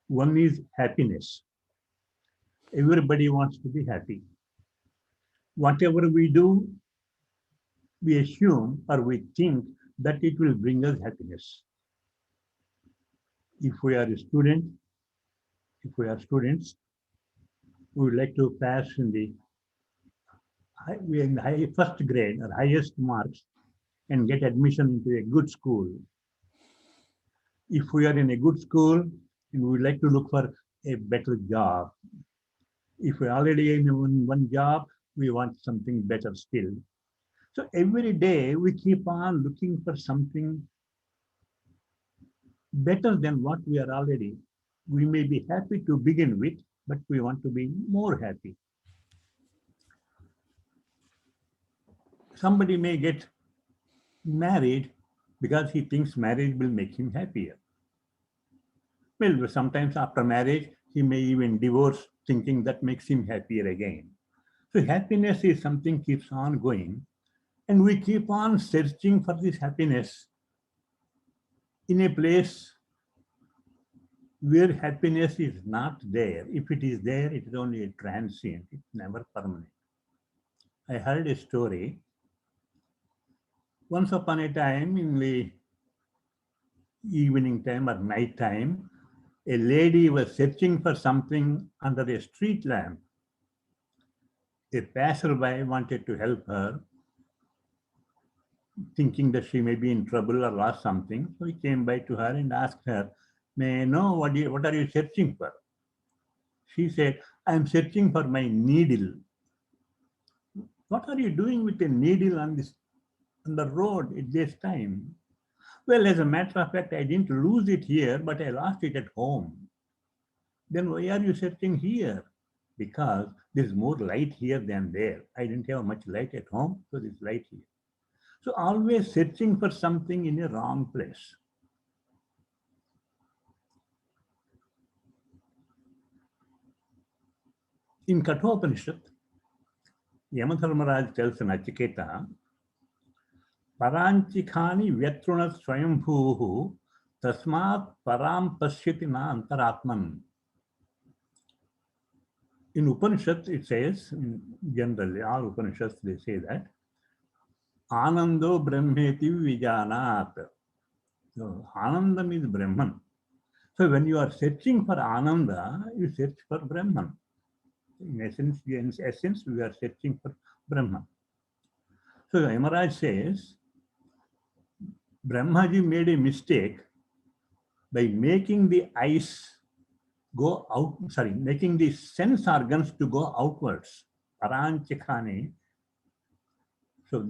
One is happiness. Everybody wants to be happy. Whatever we do, we assume or we think that it will bring us happiness. If we are a student, if we are students, we would like to pass in the first grade or highest marks and get admission into a good school. If we are in a good school, and we would like to look for a better job. If we're already in one job, we want something better still. So every day we keep on looking for something better than what we are already. We may be happy to begin with, but we want to be more happy. Somebody may get married because he thinks marriage will make him happier. Well, sometimes after marriage, he may even divorce thinking that makes him happier again. So happiness is something keeps on going, and we keep on searching for this happiness in a place where happiness is not there. If it is there, it is only a transient, it's never permanent. I heard a story. Once upon a time, in the evening time or night time, a lady was searching for something under a street lamp. A passerby wanted to help her, thinking that she may be in trouble or lost something. So he came by to her and asked her, "May I know what are you searching for?" She said, "I am searching for my needle." "What are you doing with a needle on the road at this time?" "Well, as a matter of fact, I didn't lose it here, but I lost it at home." "Then why are you searching here?" "Because there's more light here than there. I didn't have much light at home, so there's light here." So always searching for something in a wrong place. In Kathopanishad, Yamadharmaraj tells Nachiketa, "Paranchikhani vyatruna swayambhuhu tasmat param pashyati na antaratman." In Upanishad, it says, generally, all Upanishads, they say that, Anando Brahmeti Vijanat. So, Anandam is Brahman. So, when you are searching for Ananda, you search for Brahman. In essence, we are searching for Brahman. So, Yamaraj says, Brahmaji made a mistake by making the eyes go out, making the sense organs to go outwards. Paranchikhani. So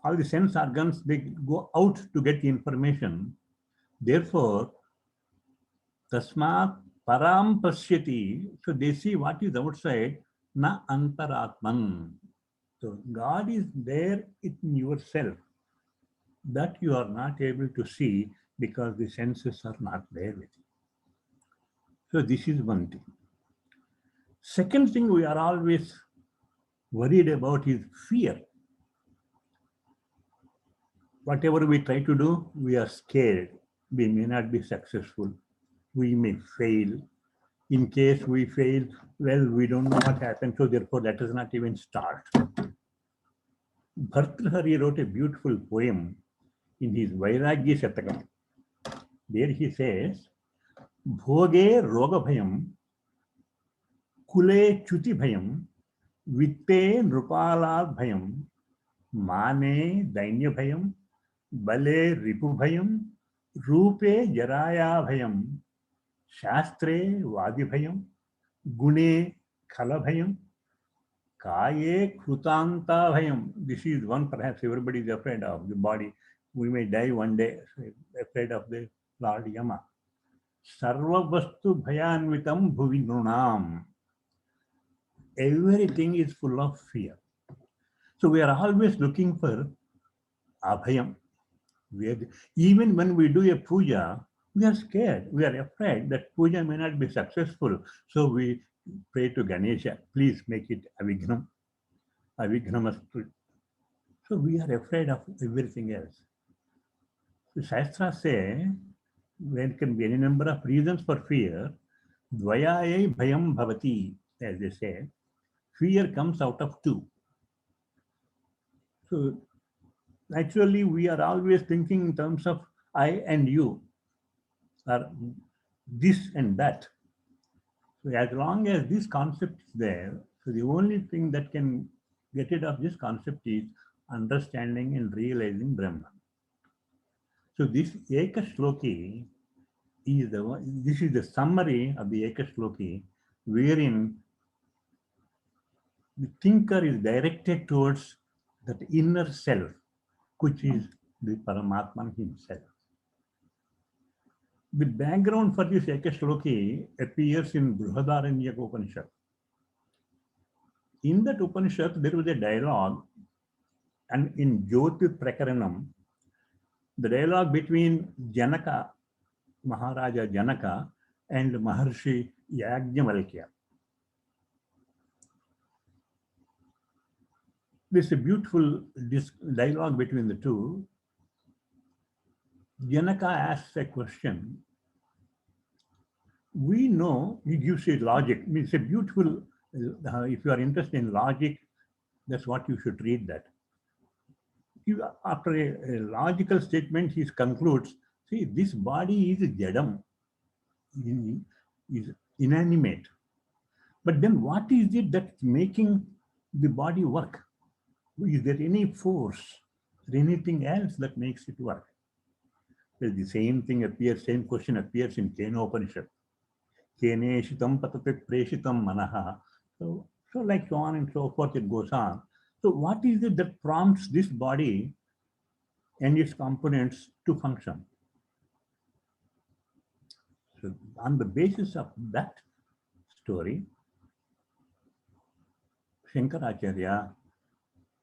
all the sense organs, they go out to get the information. Therefore, tasmat param pashyati. So they see what is outside, na antaratman. So God is there in yourself that you are not able to see because the senses are not there with you. So this is one thing. Second thing we are always worried about is fear. Whatever we try to do, we are scared. We may not be successful. We may fail. In case we fail, well, we don't know what happened, so therefore let us not even start. Bhartrhari wrote a beautiful poem in his Vairagya Shatakam. There he says, Bhoge roga bhayam, kule chuti bhayam, vitte nrupala bhayam, mane dainya bhayam, bale ripu bhayam, रूपे जराया भयम शास्त्रे वादि भयम गुणे खल भयम kaye krutanta bhayam. This is one perhaps everybody is afraid of, the body. We may die one day, so afraid of the Lord Yama. Sarva vastu bhayanvitam bhuvi nunam. Everything is full of fear. So we are always looking for abhayam. Even when we do a puja, we are scared. We are afraid that puja may not be successful. So we pray to Ganesha, please make it avignam. Avignamastu. So we are afraid of everything else. The Shastras say there can be any number of reasons for fear, Dvayayai bhayam bhavati, as they say, fear comes out of two. So naturally, we are always thinking in terms of I and you, or this and that. So as long as this concept is there, so the only thing that can get rid of this concept is understanding and realizing Brahman. So this Ekashloki is this is the summary of the Ekashloki, wherein the thinker is directed towards that inner self, which is the Paramatman himself. The background for this Ekashloki appears in Brihadaranyaka Upanishad. In that Upanishad, there was a dialogue, and in Jyoti Prakaranam, the dialogue between Janaka, Maharaja Janaka, and Maharshi Yajnavalkya. There's a beautiful dialogue between the two. Janaka asks a question. We know, he gives you logic. It's a beautiful, if you are interested in logic, that's what you should read that. After a logical statement, he concludes, see, this body is jadam, is inanimate. But then what is it that's making the body work? Is there any force or anything else that makes it work? Well, the same thing appears, same question appears in Kenopanishad. Kene shitam patate preshitam manaha. So like so on and so forth, it goes on. So what is it that prompts this body and its components to function? So on the basis of that story, Shankaracharya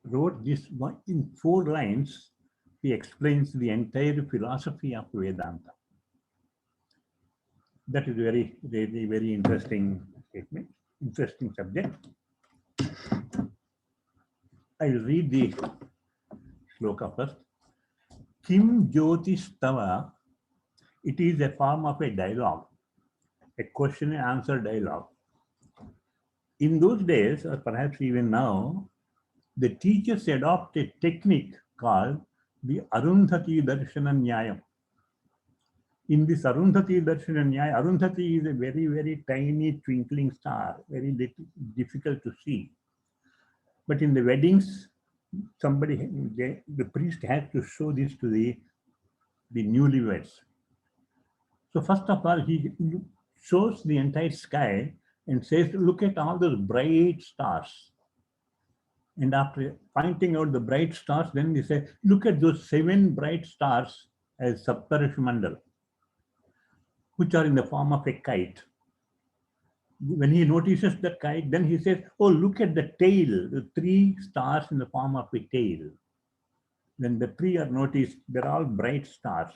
wrote this one in 4 lines. He explains the entire philosophy of Vedanta. That is very, very, very interesting statement, interesting subject. I will read the shloka first. Kim Jyotistava, it is a form of a dialogue, a question and answer dialogue. In those days, or perhaps even now, the teachers adopt a technique called the Arundhati Darshana Nyayam. In this Arundhati Darshana Nyaya, Arundhati is a very, very tiny twinkling star, very difficult to see. But in the weddings, the priest has to show this to the newlyweds. So first of all, he shows the entire sky and says, look at all those bright stars. And after pointing out the bright stars, then he says, look at those 7 bright stars as Saptarishi Mandal, which are in the form of a kite. When he notices the kite, then he says, oh, look at the tail, the 3 stars in the form of a tail. When the 3 are noticed, they're all bright stars.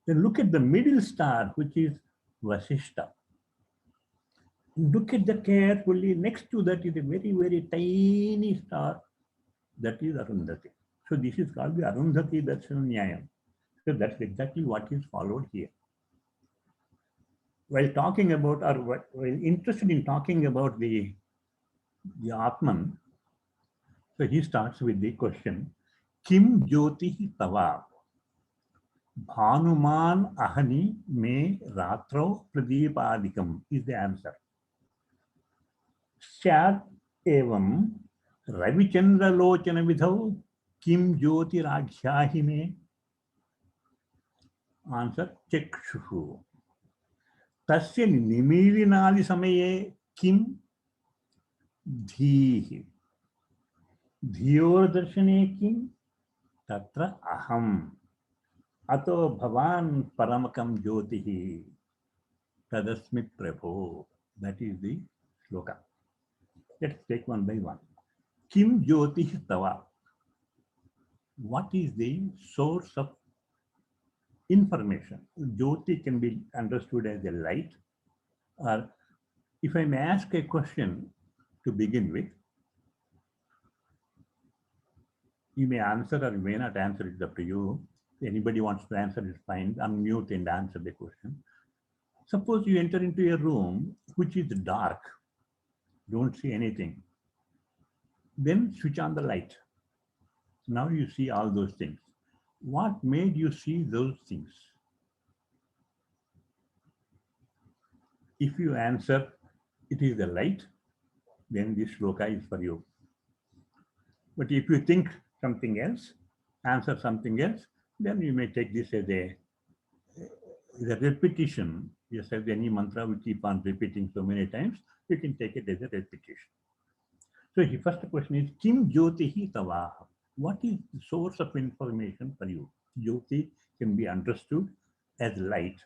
Then look at the middle star, which is Vasishta. Look at that carefully. Next to that is a very, very tiny star. That is Arundhati. So this is called the Arundhati Darshana Nyayam. So that's exactly what is followed here. While talking about, or while interested in talking about the Atman, so he starts with the question, Kim Jyoti Tava? Bhanuman Ahani Me Ratro Pradeepadikam is the answer. Syat evam Ravichandra Lochana Vidhau Kim Jyoti Raghyaahi Me? Answer, Chekshuhu. Tasya Nimilinadi Samaye Kim Dhihi. Dhiyor Darshane Kim Tatra Aham. Ato Bhavan Paramakam Jyotihi Tadasmit Prabho. That is the shloka. Let's take one by one. Kim Jyoti Tava. What is the source of information? Jyoti can be understood as a light. Or if I may ask a question to begin with, you may answer or you may not answer, it's up to you. If anybody wants to answer, it's fine. Unmute and answer the question. Suppose you enter into a room which is dark, don't see anything. Then switch on the light. Now you see all those things. What made you see those things? If you answer, it is the light, then this shloka is for you. But if you think something else, answer something else, then you may take this as a repetition. Just as any mantra we keep on repeating so many times, you can take it as a repetition. So the first question is, Kim Jyotihi Tava? What is the source of information for you? Jyoti can be understood as light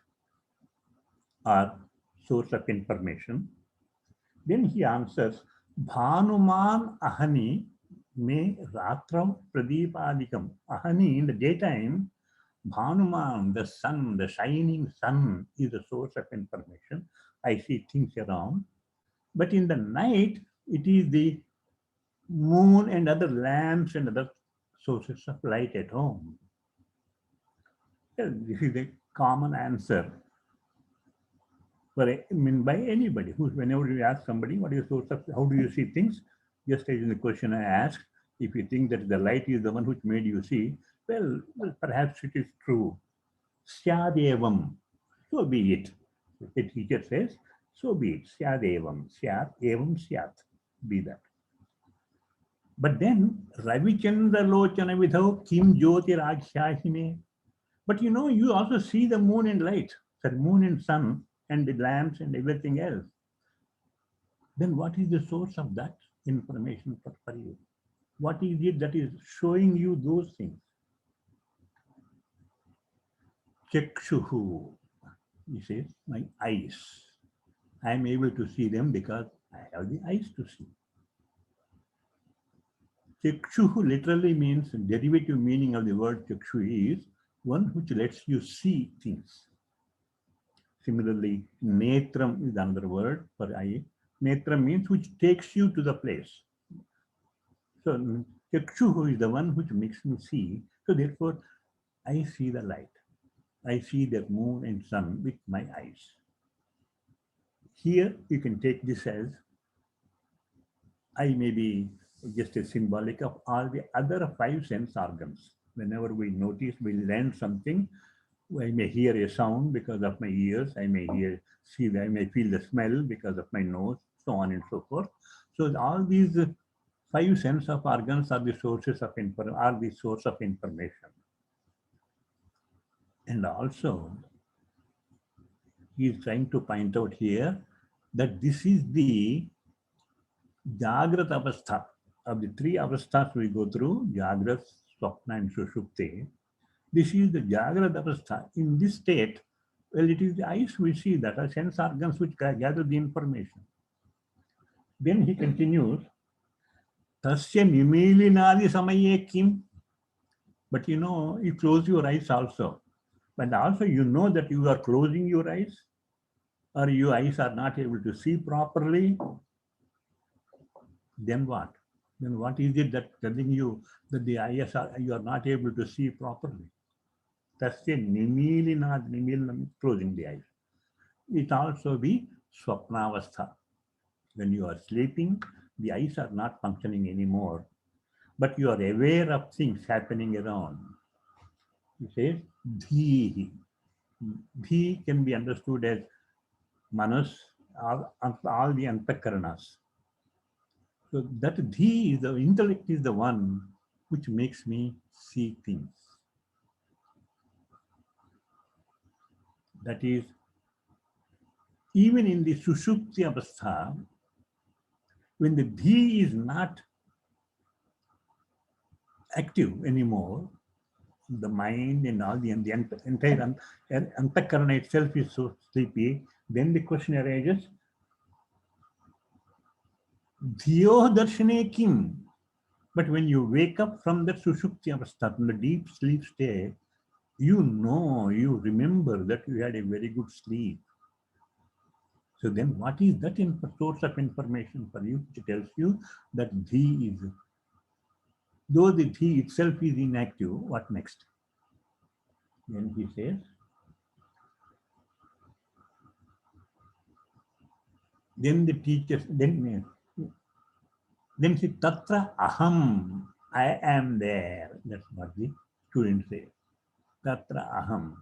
or source of information. Then he answers, Bhanuman Ahani me Ratram Pradeepadikam. Ahani, in the daytime, Bhanuman, the sun, the shining sun, is the source of information. I see things around. But in the night, it is the moon and other lamps and other sources of light at home. This is a common answer by anybody. Whenever you ask somebody, what is the source of, how do you see things? Just as in the question I asked, if you think that the light is the one which made you see, well perhaps it is true. Syadevam, so be it. The teacher says, so be it. Syadevam, syat, evam syat, be that. But then, Ravichandra Lochana Vidhau Kim Jyoti Rajshahime. But you also see the moon and light, the moon and sun and the lamps and everything else. Then what is the source of that information for you? What is it that is showing you those things? Chakshuhu, he says, my eyes. I am able to see them because I have the eyes to see. Chakshuhu literally means, derivative meaning of the word chakshu is one which lets you see things. Similarly, netram is another word for eye. Netram means which takes you to the place. So chakshuhu is the one which makes me see. So therefore, I see the light. I see the moon and sun with my eyes. Here you can take this as eye may be just a symbolic of all the other 5 sense organs. Whenever we notice, we learn something, I may hear a sound because of my ears, I may I may feel the smell because of my nose, so on and so forth. So all these 5 sense of organs are the sources of source of information. And also, he is trying to point out here that this is the Jagrat Avastha. Of the 3 avasthas we go through, Jagrat, Swapna and Sushupti, this is the Jagrat Avastha. In this state, well, it is the eyes we see, that are sense organs which gather the information. Then he continues, Tasya Nimilinadi Samaye Kim. But you close your eyes also. But also you know that you are closing your eyes, or your eyes are not able to see properly. Then what? Then what is it that telling you that the eyes you are not able to see properly? That's the nimil closing the eyes. It also be swapnavastha. When you are sleeping, the eyes are not functioning anymore, but you are aware of things happening around. He says, dhi. Dhi can be understood as manas, all the antakaranas. So that dhi is the intellect, is the one which makes me see things. That is, even in the sushupti avastha, when the dhi is not active anymore, the mind and all the entire antakarana itself is so sleepy, then the question arises, dhiyo darshane kim? But when you wake up from the sushupti avastha, from the deep sleep state, you remember that you had a very good sleep. So then what is that source of information for you, which tells you that dhi is, though the dhi itself is inactive, what next? Then he says, Then the teachers, then see, tatra aham, I am there. That's what the students say. Tatra aham.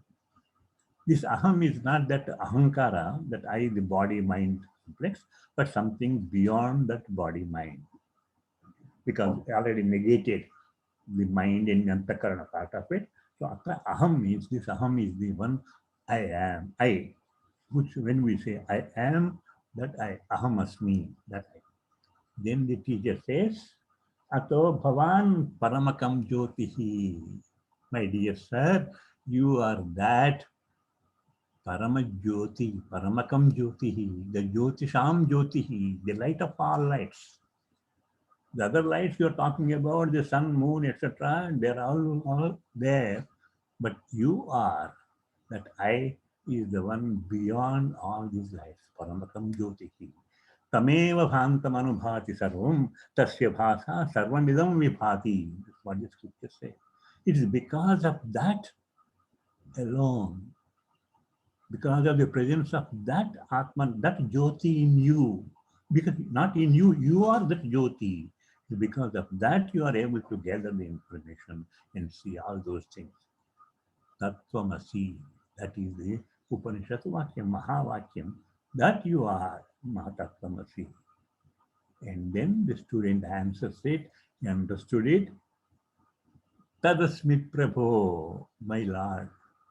This aham is not that ahankara, that I, the body, mind complex, but something beyond that body, mind. Because I already negated the mind and antakarana part of it. So atra aham means this aham is the one I am, I, which when we say I am, that I, aham asmi, that I. Then the teacher says, Ato bhavan paramakam jyotihi. My dear sir, you are that Paramajyoti, Paramakam Jyotihi, the Jyotisham Jyotihi, the light of all lights. The other lights you're talking about, the sun, moon, etc., they're all there. But you are, that I is the one beyond all these lights. Paramakam Jyotihi. Tameva bhantam anubhati sarvam, tasya bhasa sarvamidam vibhati. That's what the scriptures say. It is because of that alone, because of the presence of that Atman, that Jyoti in you. Because not in you, you are that Jyoti. Because of that, you are able to gather the information and see all those things. Tattvamasi, that is the Upanishad Vakyam, Mahavakyam, that you are Mahatatvamasi. And then the student answers it, he understood it. Tadasmit Prabho, my Lord,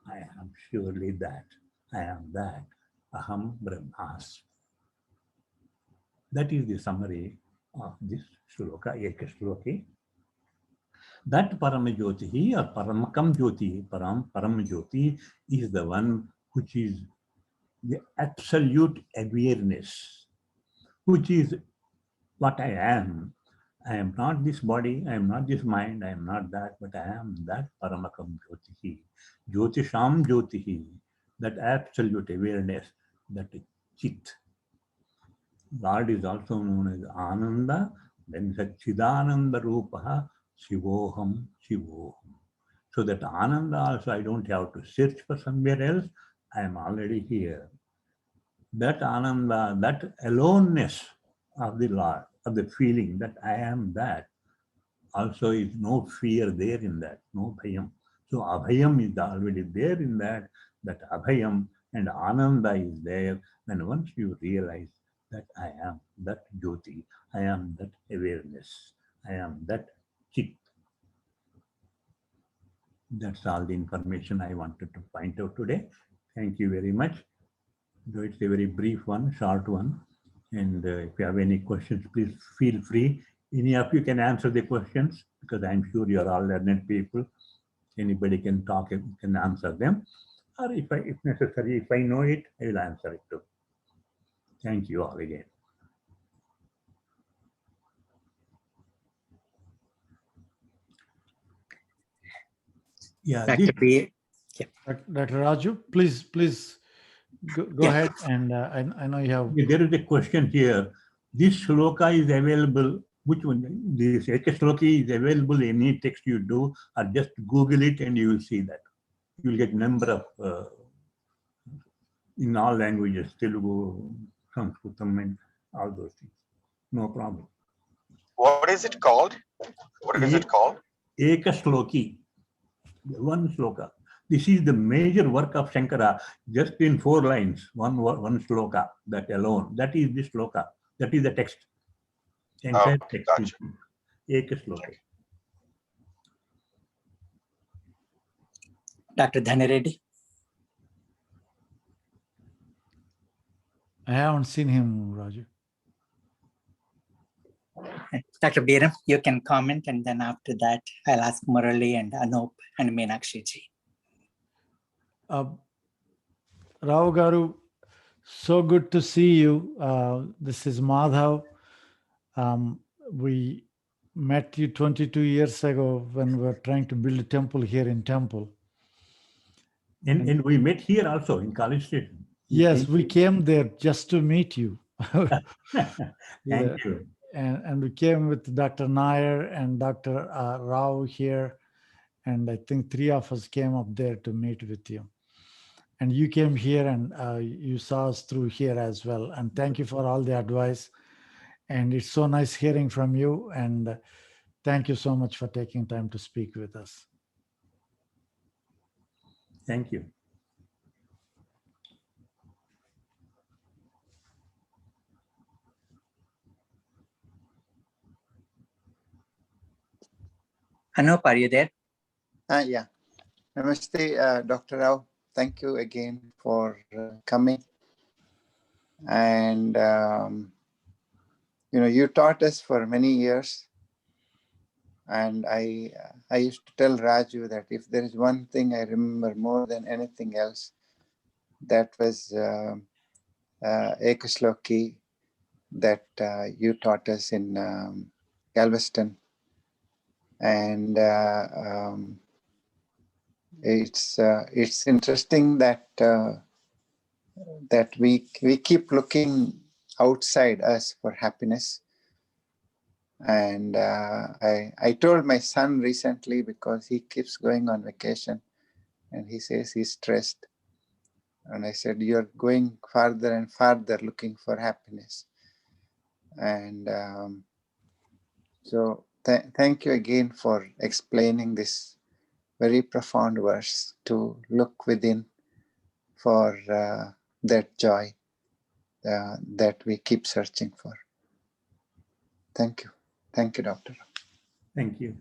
I am surely that. I am that. Aham Brahmasmi. That is the summary of this shloka, Eka Shloki. That Paramajyoti or Paramakam Jyoti, Paramajyoti is the one which is the absolute awareness, which is what I am. I am not this body, I am not this mind, I am not that, but I am that Paramakam Jyotihi. Jyotisham Jyotihi, that absolute awareness, that Chit. Lord is also known as Ananda, then Satchidananda Rupaha, Shivoham, Shivoham. So that Ananda also I don't have to search for somewhere else, I am already here. That Ananda, that aloneness of the Lord, of the feeling that I am that, also is no fear there in that, no bhayam. So abhayam is already there in that abhayam and Ananda is there. And once you realize that I am that Jyoti, I am that awareness, I am that Chit. That's all the information I wanted to point out today. Thank you very much. Though it's a very brief one, short one. And if you have any questions, please feel free. Any of you can answer the questions because I'm sure you're all learned people. Anybody can talk and can answer them. Or if necessary, if I know it, I will answer it too. Thank you all again. Yeah, Dr. B. Yeah. Dr. Raju, please go ahead. And I know you have. There is a question here. This shloka is available. Which one? This Eka Shloki is available in any text you do, or just Google it and you will see that. You will get number of in all languages, Telugu, Sanskritam, and all those things. No problem. What is it called? What is it called? Eka Shloki. One shloka. This is the major work of Shankara, just in 4 lines, one shloka, that alone. That is the shloka. That is the text. Entire text. Gotcha. Eka Shloka. Dr. Dhanireddy. I haven't seen him, Raju. Dr. Biram, you can comment, and then after that, I'll ask Murali and Anup and Meenakshi ji. Rao Garu, so good to see you. This is Madhav. We met you 22 years ago when we were trying to build a temple here in Temple. And we met here also in College Station. Yes, we came there just to meet you. Thank you. And we came with Dr. Nair and Dr. Rao here. And I think 3 of us came up there to meet with you. and you came here and you saw us through here as well. And thank you for all the advice. And it's so nice hearing from you. And thank you so much for taking time to speak with us. Thank you. Anup, are you there? Yeah. Namaste, Dr. Rao. Thank you again for coming. And, you taught us for many years. And I used to tell Raju that if there is one thing I remember more than anything else, that was Ekashloki that you taught us in Galveston. And it's interesting that that we keep looking outside us for happiness. And I told my son recently, because he keeps going on vacation and he says he's stressed. And I said, you're going farther and farther looking for happiness. And so thank you again for explaining this very profound verse, to look within for that joy that we keep searching for. Thank you. Thank you, Doctor. Thank you.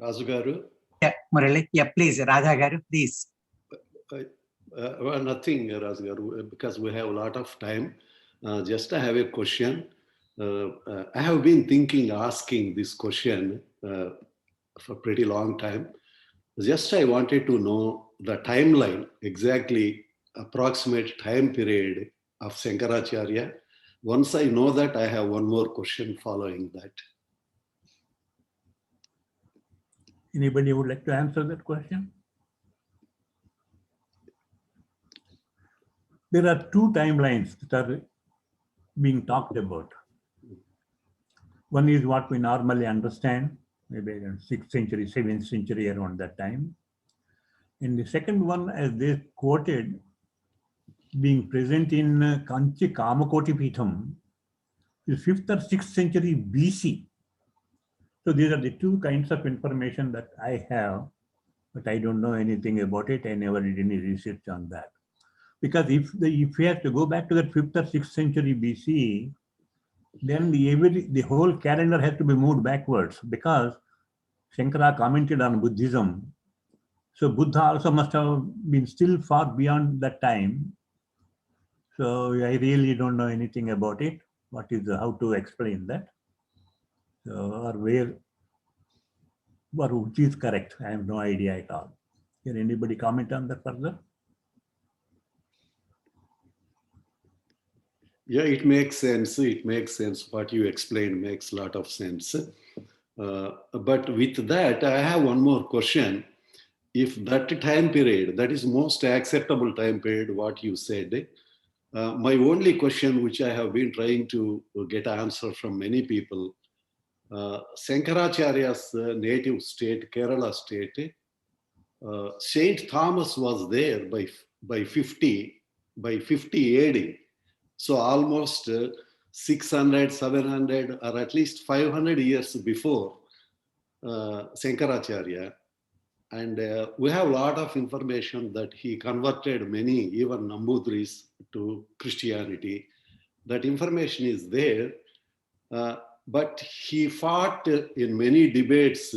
Razu Garu? Yeah, Murali. Yeah, please, Radha Garu, please. Well, nothing, Razu Garu, because we have a lot of time. Just I have a question. I have been thinking, asking this question for a pretty long time. Just I wanted to know the timeline, exactly approximate time period of Shankaracharya. Once I know that, I have one more question following that. Anybody would like to answer that question? There are two timelines that are being talked about. One is what we normally understand, maybe in 6th century, 7th century, around that time. And the second one, as they quoted, being present in Kanchi Kamakoti Pitham, is 5th or 6th century BC. So these are the two kinds of information that I have, but I don't know anything about it. I never did any research on that. Because if we have to go back to the 5th or 6th century BC, then the whole calendar has to be moved backwards, because Shankara commented on Buddhism. So Buddha also must have been still far beyond that time. So I really don't know anything about it. What is how to explain that? So, or where, or which is correct? I have no idea at all. Can anybody comment on that further? Yeah, it makes sense. It makes sense. What you explained makes a lot of sense. But with that, I have one more question. If that time period, that is most acceptable time period, what you said, my only question, which I have been trying to get an answer from many people, Shankaracharya's native state, Kerala state, Saint Thomas was there by 50 AD. So almost 600, 700, or at least 500 years before Shankaracharya. And we have a lot of information that he converted many, even Nambudris, to Christianity. That information is there. But he fought in many debates,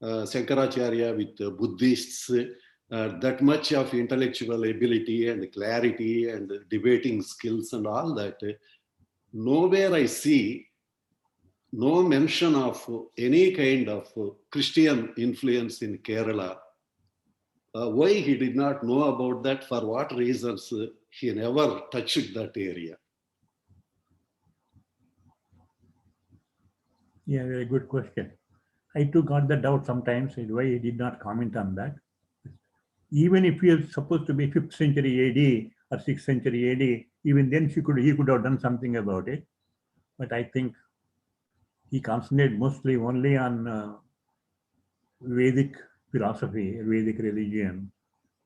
Shankaracharya, with Buddhists, that much of intellectual ability and clarity and debating skills and all that. Nowhere I see no mention of any kind of Christian influence in Kerala. Why he did not know about that? For what reasons he never touched that area? Yeah, very good question. I too got the doubt sometimes why he did not comment on that. Even if he is supposed to be 5th century AD, or 6th century AD, even then he could have done something about it. But I think he concentrated mostly only on Vedic philosophy, Vedic religion,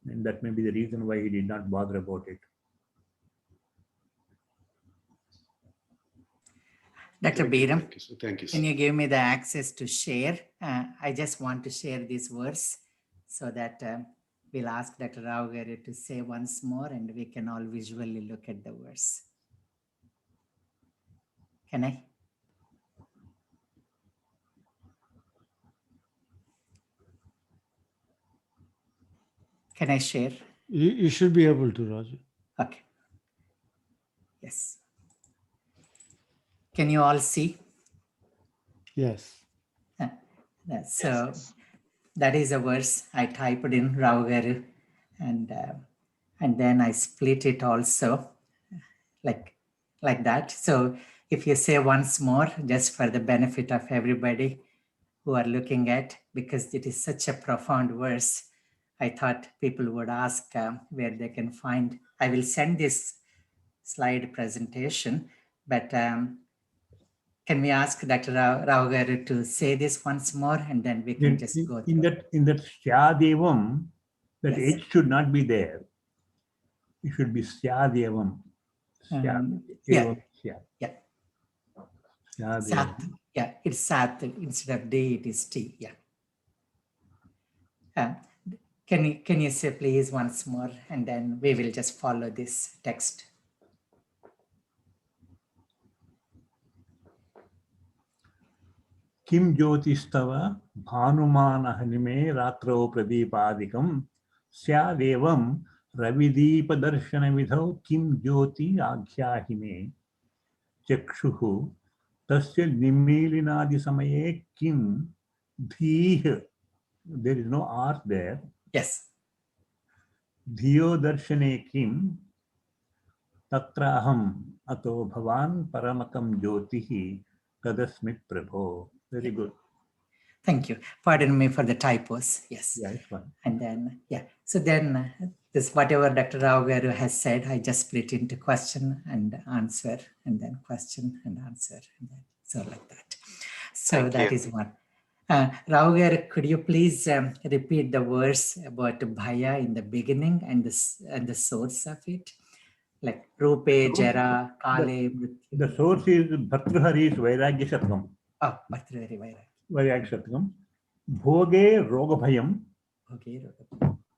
and that may be the reason why he did not bother about it. Dr. Biram, Thank you, sir. Thank you, sir. can you give me the access to share? I just want to share this verse so that we'll ask Dr. Rao Garu to say once more and we can all visually look at the verse. Can I? Can I share? You should be able to, Raju. Okay. Yes. Can you all see? Yes. So that is a verse I typed in Rao Garu, and then I split it also like that. So if you say once more, just for the benefit of everybody who are looking at, because it is such a profound verse, I thought people would ask where they can find. I will send this slide presentation, but can we ask Dr. Rao Garu to say this once more, and then we can just go in through. that Syadevam, that Yes. H should not be there. It should be Syadevam. Yeah. Yeah. Yeah. Syadevam. Sat. Yeah, it's Sat. Instead of D, it is T. Yeah. Can you say please once more, and then we will just follow this text. Kim Jyotistava Bhanumanahanime Ratro Pradipadikum Syadevam Ravideepa Darshana Vidhau Kim Jyoti Aghyahime Chakshuhu Tasya Nimilinadi Samaye Kim Dhih. There is no R there. Yes. Dhiyo Darshane Kim Tatraham Ato Bhavan Paramakam Jyotihi Tadasmit Prabho. Very good. Thank you. Pardon me for the typos. Yes. Yeah, it's fine. And then, yeah. So then this, whatever Dr. Rao Garu has said, I just split into question and answer, and then question and answer, and then so like that. So Thank that you. is one. Rao Garu, could you please repeat the verse about Bhaya in the beginning and the source of it? Like Rupe, Jara, Kale, Mrityu. The source is Bhartrhari's Vairagya Shatkam. Oh, Bhartrhari Vairagya. Vairagya Shatkam. Bhoge Roga Bhayam. Okay.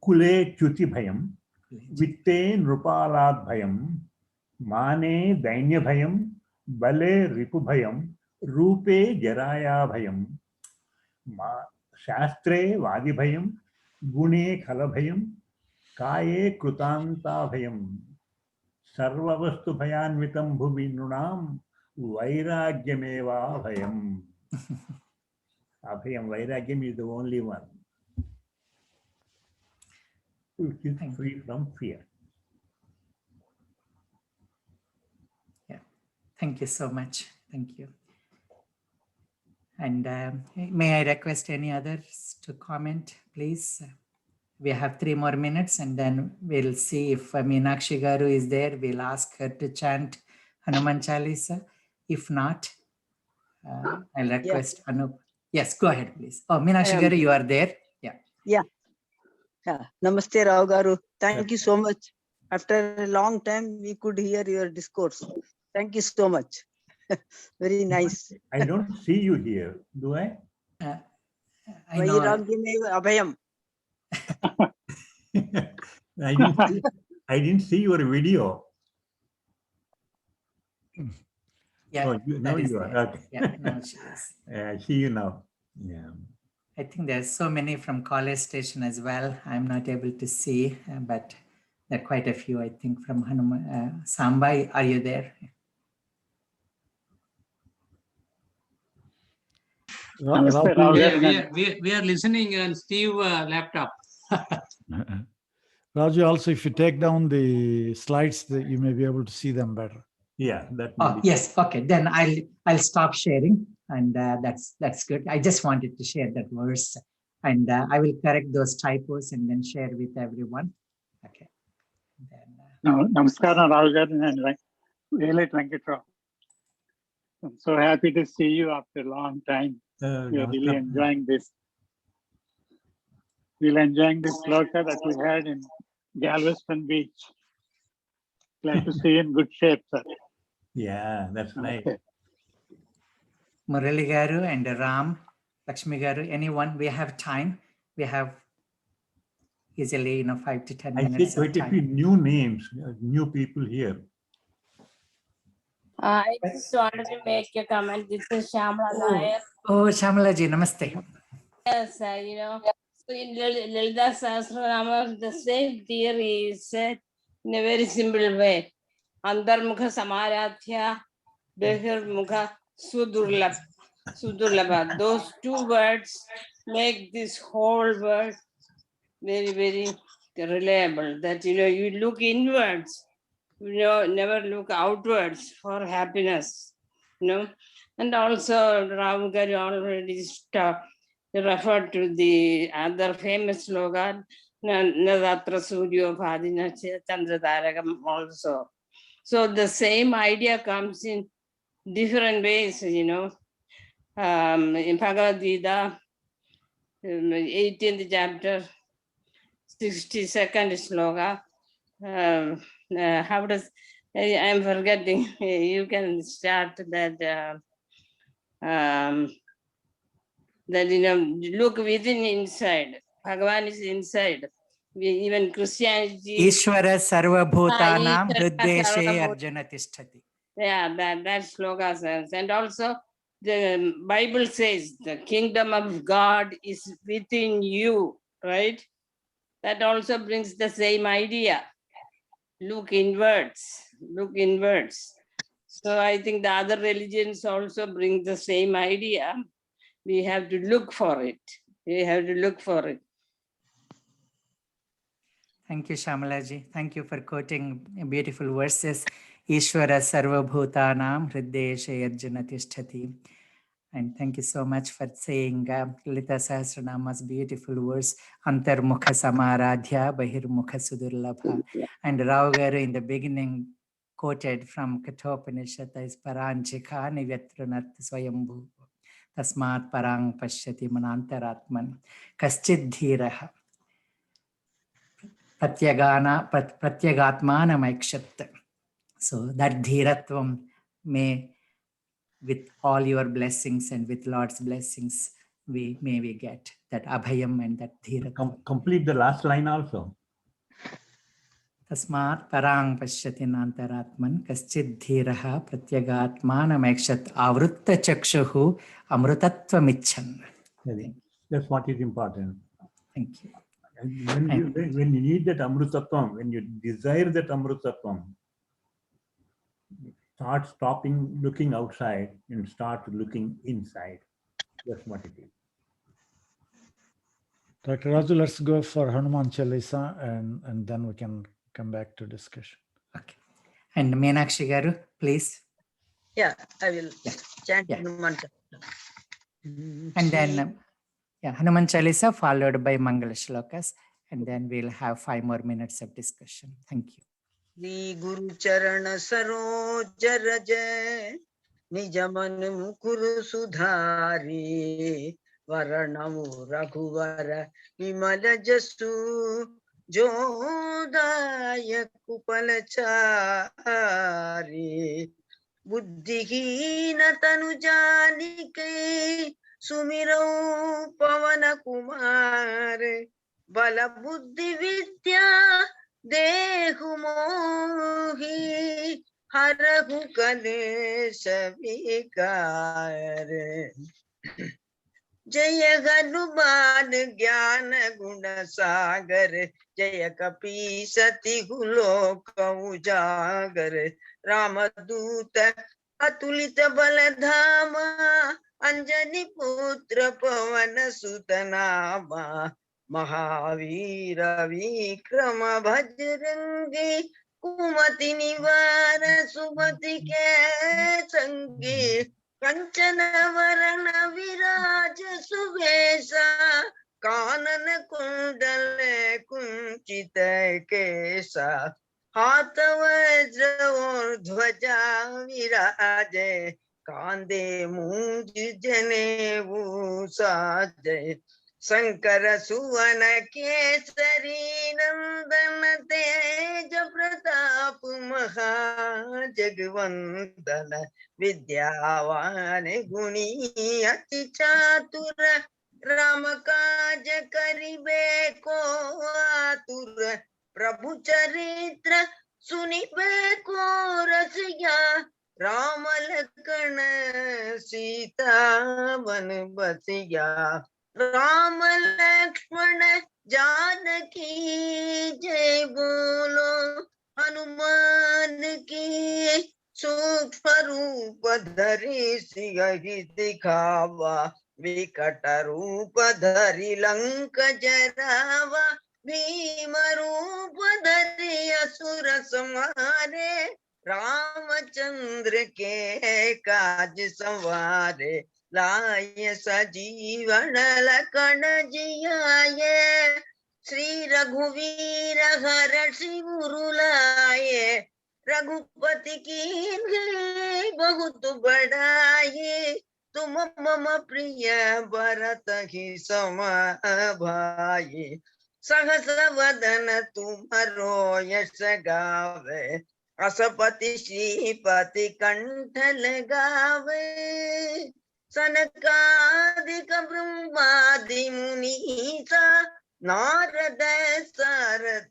Kule Chuti Bhayam. Vitte Nrupalad Bhayam. Mane Dainya Bhayam. Bale Ripu Bhayam. Rupe Jaraya Bhayam. Shastre Vadi Bhayam. Gune Khala Bhayam. Kaye Krutanta Bhayam. Sarvavastu Bhayanvitam Bhuvi Nunam. Vairagyameva Bhayam. Abhayam, Vairagyam is the only one which is free from fear. Yeah. Thank you so much. Thank you. And may I request any others to comment, please? We have 3 more minutes, and then we'll see if Meenakshi Garu is there. We'll ask her to chant Hanuman Chalisa. If not, I'll request Anup. Yes, go ahead, please. Oh, Meenakshi Garu, you are there? Yeah. Yeah. Namaste, Rao Garu. Thank you so much. After a long time, we could hear your discourse. Thank you so much. Very nice. I don't see you here, do I? I know. Vairagyameva Abhayam. I didn't see your video. Yeah, Oh, now that is you are. there. Okay. Yeah, now she is. I see you now. Yeah. I think there's so many from College Station as well. I'm not able to see, but there are quite a few, I think, from Hanuman. Sambai, are you there? We are listening on Steve laptop. Raju, also, if you take down the slides, you may be able to see them better. Yeah, that. Oh, yes. Okay, then I'll stop sharing, and that's good. I just wanted to share that verse, and I will correct those typos and then share with everyone. Okay. Then, Namaskaram, Rahul Garu and Velat Venkatrao. I'm so happy to see you after a long time. We are really enjoying this. We're enjoying this sloka that we had in Galveston Beach. Glad to see you in good shape, sir. Yeah, that's right. Okay. Murali Garu and Ram, Lakshmi Garu, anyone, we have time. We have easily 5 to 10 I see minutes of quite a few time. new names, new people here. I just wanted to make a comment. This is Shamla Nair. Oh, Shamala ji, namaste. Yes, so in Lalita Sahasranama, the same theory is said in a very simple way. Andarmukha Samaradhya, Behirmukha Sudurlabha. Those two words make this whole word very, very reliable. That, you look inwards, never look outwards for happiness, And also Ram Garu already referred to the other famous slogan, Nadatra Suryo Bhadina Chandra Tarakam also. So the same idea comes in different ways, in Bhagavad Gita, 18th chapter, 62nd sloka. How does, I'm forgetting, you can start that, that, look within inside. Bhagavan is inside. Even Christianity. Ishvara Sarva Bhutanam Ishvara Hriddeshe Sarva Arjuna Tishtati. Yeah, that sloka says. And also the Bible says the kingdom of God is within you, right? That also brings the same idea. Look inwards, look inwards. So I think the other religions also bring the same idea. We have to look for it. We have to look for it. Thank you, Shamalaji. Thank you for quoting beautiful verses. Ishvara Sarva Bhutanam Hriddeshe Arjuna Tishtati. And thank you so much for saying Lalita Sahasranama's beautiful verse, Antarmukha Samaradhya Bahirmukha Sudurlabha. And Rao Garu in the beginning quoted from Kathopanishad is Paranchika Nivyatranat Swayambhu Tasmat Parang Pashyati Manantaratman Kaschid Dhiraha Pratyagatmanam Aikshat. So that Dhiratvam may, with all your blessings and with Lord's blessings, we get that Abhayam and that Dhiratvam. Complete the last line also. Tasmat Parang Pashyati Nantaratman Kaschid Dhiraha Pratyagatmanam Aikshat Avrutta Chakshuhu Amrutatvam. That's what is important. Thank you. When you need that Amrutatvam, when you desire that Amrutatvam, start stopping looking outside and start looking inside. That's what it is. Dr. Raju, let's go for Hanuman Chalisa and then we can come back to discussion. Okay. And Meenakshi Garu, please. Yeah, I will chant Yeah. Hanuman. And then Hanuman Chalisa followed by Mangala Shlokas, and then we'll have 5 more minutes of discussion. Thank you. Shri Guru Charana Saroj Raj Nijaman Mukuru Sudhari Varanamu Raghuvara Vimala Jasu Jodaya Kupalachari Buddhihina Tanujanike Sumirau Pavana Kumar Bala Buddhi Vidya Dehu mohi harahu kalesha vikar. Jaya Hanuman Jnana Guna Sagar Jaya Kapishati Guloka Ujagar Ramaduta Atulita Baladhama Anjani Putra Pavana Sutanama Mahavira Vikrama Bajrangi Kumati Nivara Subati Ke Sangi Kanchana Varana Viraja Suvesa Kanana Kundale Kunchita Kesa हाथ वज्र और ध्वजा विराजे, कांधे मूंज जनेऊ साजे। शंकर सुवन केसरी नंदन, तेज प्रताप महा जगवंदन। विद्यावान गुणी अति चातुर, राम काज करिबे को आतुर। प्रभु चरित्र सुनिबे को रसिया, राम लखन सीता वन बसिया। राम लक्ष्मण जानकी जय बोलो, हनुमान की सूक्ष्म रूप धरि सियहि दिखावा। विकट रूप धरि लंक जरावा, भीम रूप धरि असुर संहारे। रामचंद्र के काज संवारे, लाए सजीवन लखन जियाए। श्री रघुवीर हर्षि उर लाए, रघुपति कीन्ही बहुत बड़ाई। तुम मम प्रिय भरत ही सम भाई, सहस वदन तुम्हारो यश गावे। असपति श्रीपति कंठ लगावे, सनकादिक ब्रह्मादि मुनीसा। नारद सारद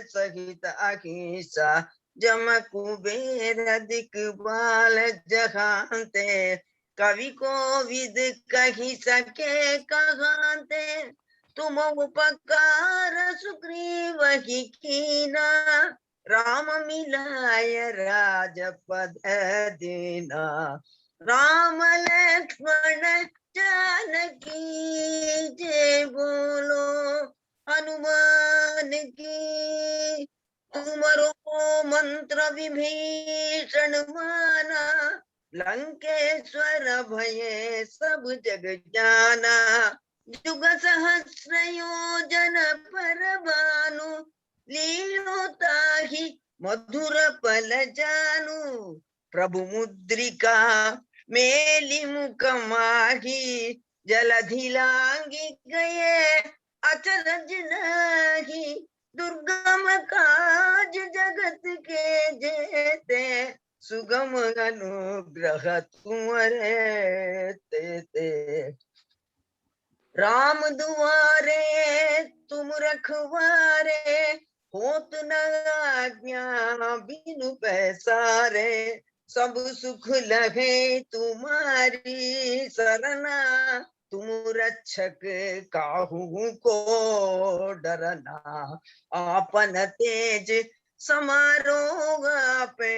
सहित अहिसा, जम कुबेर दिक्पाल जहांते। कवि कोविद कहि सके कहांते, तुम उपकार सुग्रीव ही कीना। राम मिलाय राजपद दीना, राम लक्ष्मण जानकी जय बोलो, हनुमान की। तुमरो मंत्र विभीषण माना, लंकेश्वर भय सब जग जाना। जुग सहस्र योजन पर भानु, लीलो ताहि मधुर पल जानु। प्रभु मुद्रिका मेलि मुख माही, जलधि लांघि गए अचरज नाही। दुर्गम काज जगत के जेते, सुगम अनुग्रह तुम्हारे तेते। राम दुआरे तुम रखवारे, होत न आज्ञा बिनु पैसारे। सब सुख लगे तुम्हारी सरना, तुम रक्षक काहू को डरना। आपन तेज समारो आपे,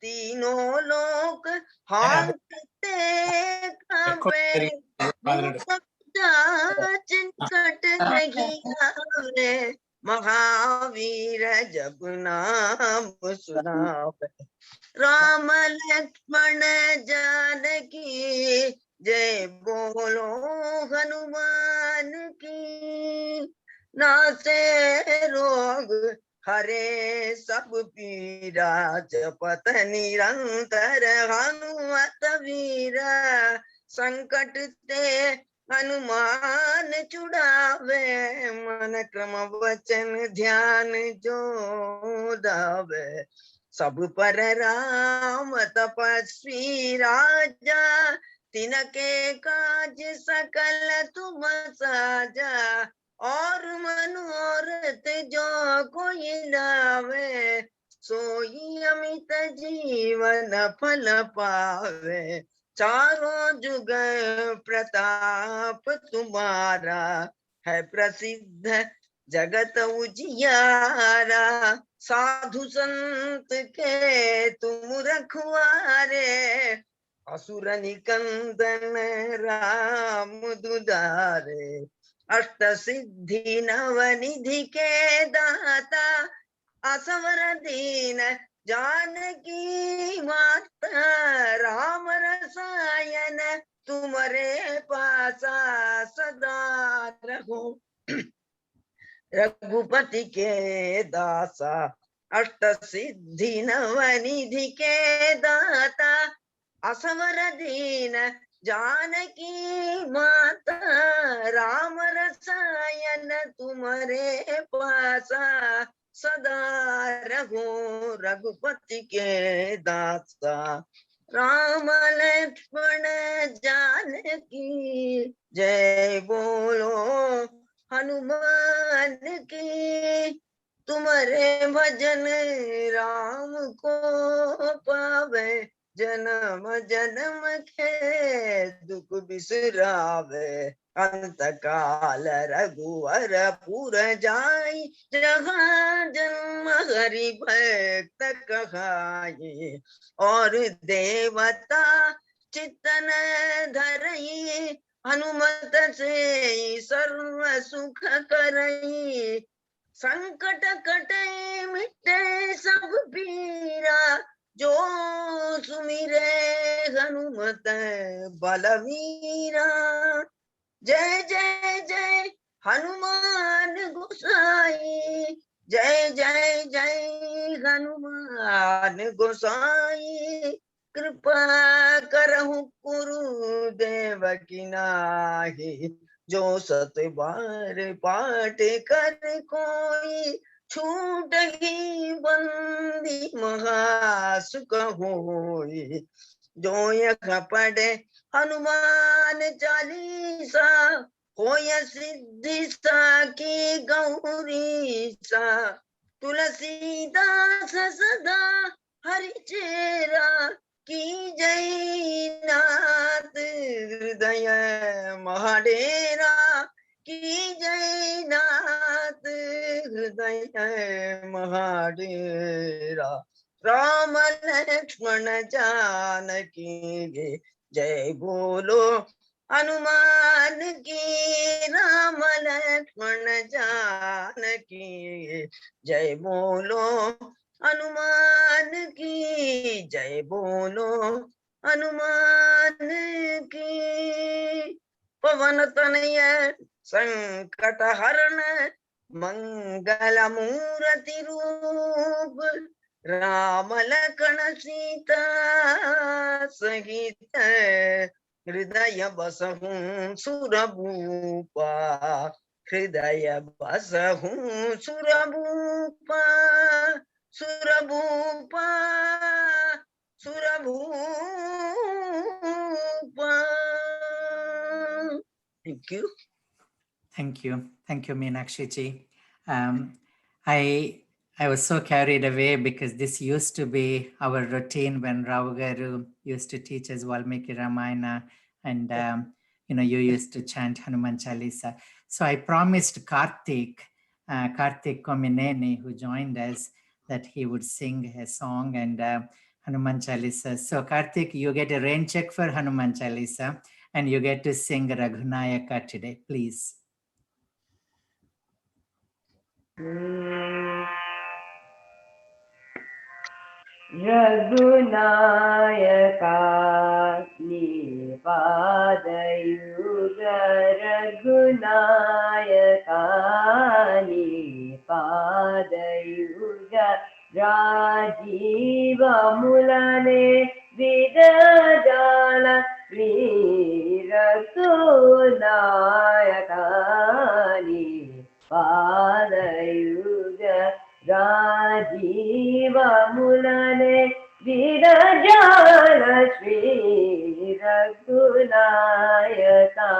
तीनों लोक हांकते कांपे। चिंकट नहीं आवे, महावीर जब नाम सुनावे। राम लक्ष्मण जानकी जय बोलो, हनुमान की। नासे रोग हरे सब पीरा, जपत निरंतर हनुमत वीरा। संकट ते हनुमान छुड़ावे, मन क्रम वचन ध्यान जो दावे। सब पर राम तपस्वी राजा, तिनके काज सकल तुम साजा। और मनोरथ जो कोई लावे, सोई अमित जीवन फल पावे। चारों जुग प्रताप तुम्हारा, है प्रसिद्ध जगत उजियारा। साधु संत के तुम रखवारे, असुर निकंदन राम दुलारे। अष्ट सिद्धि नव निधि के दाता, असवर दीन जानकी माता। राम रसायन तुम्हारे पासा, सदा रहो रघुपति के दासा। अष्ट सिद्धि नवनिधि के दाता असवर दीन जानकी माता राम रसायन तुम्हारे पासा सदा रघु रघुपति के दासा राम लक्ष्मण जानकी जय बोलो हनुमान की तुम्हारे भजन राम को पावे जन्म जन्म के दुख बिसरावे अंत काल रघुवर पुर जाई जहाँ जन्म हरि भक्त कहाई और देवता चितन धरई हनुमत से सर्व सुख करई संकट कटे मिटे सब पीरा जो सुमिरे हनुमत बलवीरा जय जय जय हनुमान गोसाई जय जय जय हनुमान गोसाई कृपा करहु गुरुदेव की नाही जो सत बार पाठ कर कोई छूट ही बंदी महासुख होई जो यह पढ़े हनुमान चालीसा होय सिद्धि साकी गौरी सा तुलसीदास सदा हरि चेरा की जय नाथ हृदय महाडेरा की जय नाथ हृदय महाडेरा राम लक्ष्मण जानकी जय बोलो हनुमान की राम लक्ष्मण जानकी जय बोलो हनुमान की जय बोलो हनुमान की पवन तनय संकट हरण मंगल मूर्ति रूप राम लखन सीता सहित हृदय बसहु सुरभूपा हृदय बसहु सुरभूपा सुरभूपा सुरभूपा Thank you. Thank you. Thank you, Meenakshi ji. I was so carried away because this used to be our routine when Rao Garu used to teach us Valmiki Ramayana, and you used to chant Hanuman Chalisa. So I promised Karthik Komineni, who joined us, that he would sing a song and Hanuman Chalisa. So Karthik, you get a rain check for Hanuman Chalisa, and you get to sing Raghunayaka today, please. Raghunayaka Nipadayuga Raghunayaka Nipadayuga Rajiva Mulane Vidajala Sri Raghunayaka Nipadayuga Rajiva Mulane Virajala Shri Raghunayaka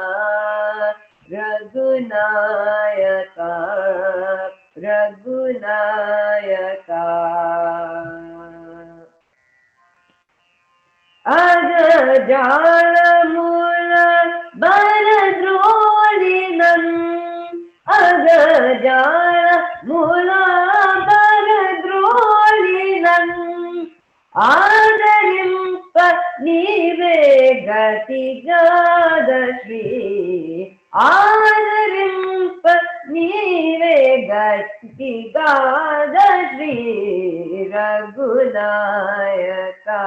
Raghunayaka Raghunayaka Ajajala Mula Baradrolinam Ajajala Mula Baradrolinam Adarimpa Nive Gati Gadashri Adarimpa Nive Gati Gadashri Raghunayaka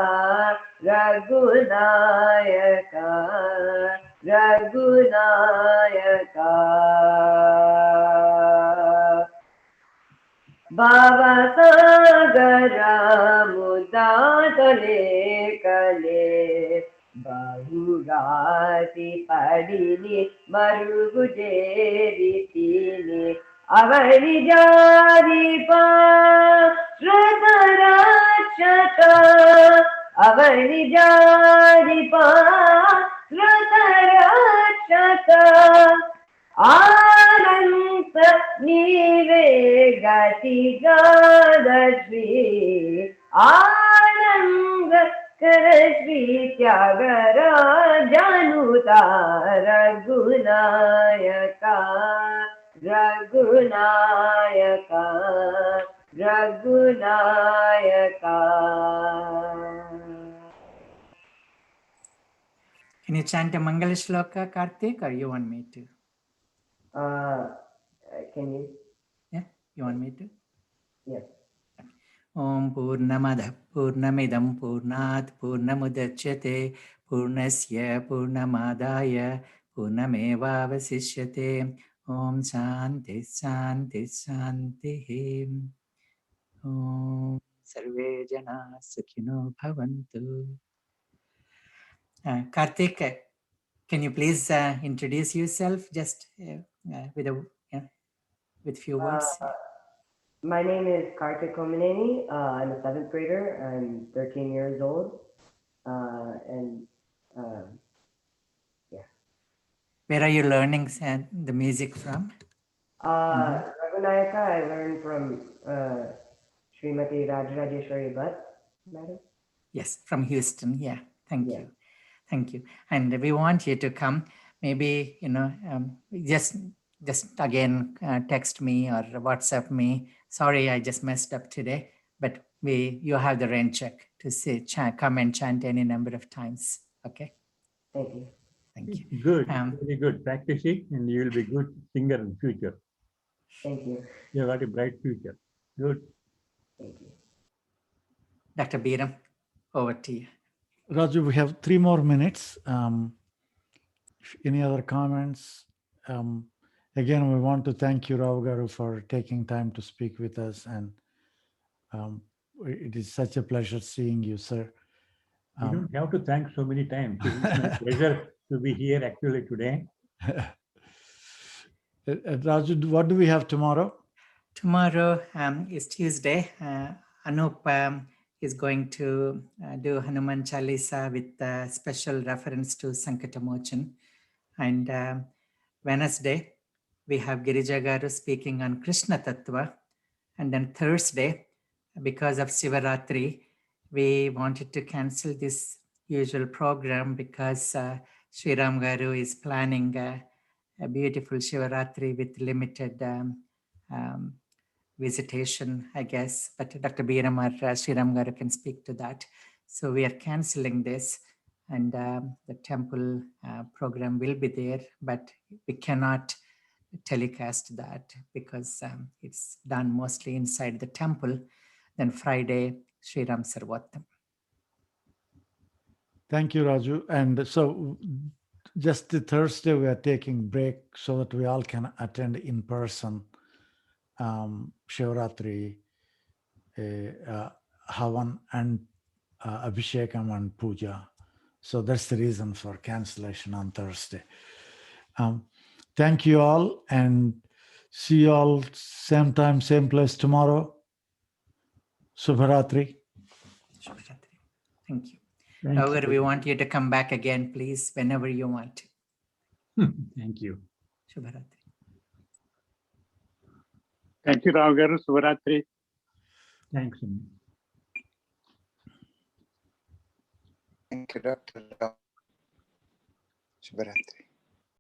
Raghunayaka Raghunayaka भावसागरा मुदातले कले बहुराति पडिनि मरुगुजेरितिनि ಅವನಿ ಜಾರಿಪ ಶ್ರುತರಾಕ್ಷಕ ಅವನಿ ಜಾರಿಪ ಶ್ರುತರಾಕ್ಷಕ ಆನಂತ ನೀವೇ ಗತಿಗಾದ ಶ್ರೀ ಆನಂದ Shri ತ್ಯಾಗರಾಜಾನುತ ರಘುನಾಯಕ Raghunayaka, Raghunayaka. Can you chant a Mangala Shloka, Karthik, or you want me to? Can you? Yeah, you want me to? Yes. Om Purnamada Purnamidam Purnat Purnamudachyate Purnasya Purnamadaya Purnameva Vasishyate Om Shanti Shanti Shanti Om Sarve Jana Sukhino Bhavantu. Karthik, can you please introduce yourself just with few words? My name is Karthik Komaneni. I'm a 7th grader. I'm 13 years old. Where are you learning the music from? Raghunayaka, I learned from Srimati Rajrajeshwari Bhatt, madam. Yes, from Houston. Yeah, thank you. Thank you. And we want you to come. Maybe, just again, text me or WhatsApp me. Sorry, I just messed up today, but you have the rain check to say, come and chant any number of times. Okay. Thank you. Thank you. Good, very good. Practice it and you will be good singer in future. Thank you. You have got a bright future. Good. Thank you. Dr. Biram, over to you. Raju, we have 3 more minutes. Any other comments? Again, we want to thank you, Rao Garu, for taking time to speak with us. And it is such a pleasure seeing you, sir. You don't have to thank so many times. It is my pleasure to be here actually today. Raju, what do we have tomorrow? Tomorrow is Tuesday. Anup is going to do Hanuman Chalisa with special reference to Sankatamochan. And Wednesday, we have Girija Garu speaking on Krishna Tattva. And then Thursday, because of Shivaratri, we wanted to cancel this usual program because Sri Ram Garu is planning a beautiful Shivaratri with limited visitation, I guess. But Dr. Biram or Sri Ram Garu can speak to that. So we are canceling this, and the temple program will be there, but we cannot telecast that because it's done mostly inside the temple. Then Friday, Sri Ram Sarvattam. Thank you, Raju. And so just the Thursday, we are taking break so that we all can attend in person Shivaratri, Havan and Abhishekam and Puja. So that's the reason for cancellation on Thursday. Thank you all, and see you all same time, same place tomorrow. Shubharatri. Shubharatri. Thank you. However, we want you to come back again, please, whenever you want to. Thank you. Shubharatri. Thank you, Rao Garu. Shubharatri. Thanks. Thank you, Dr. Rao. Shubharatri.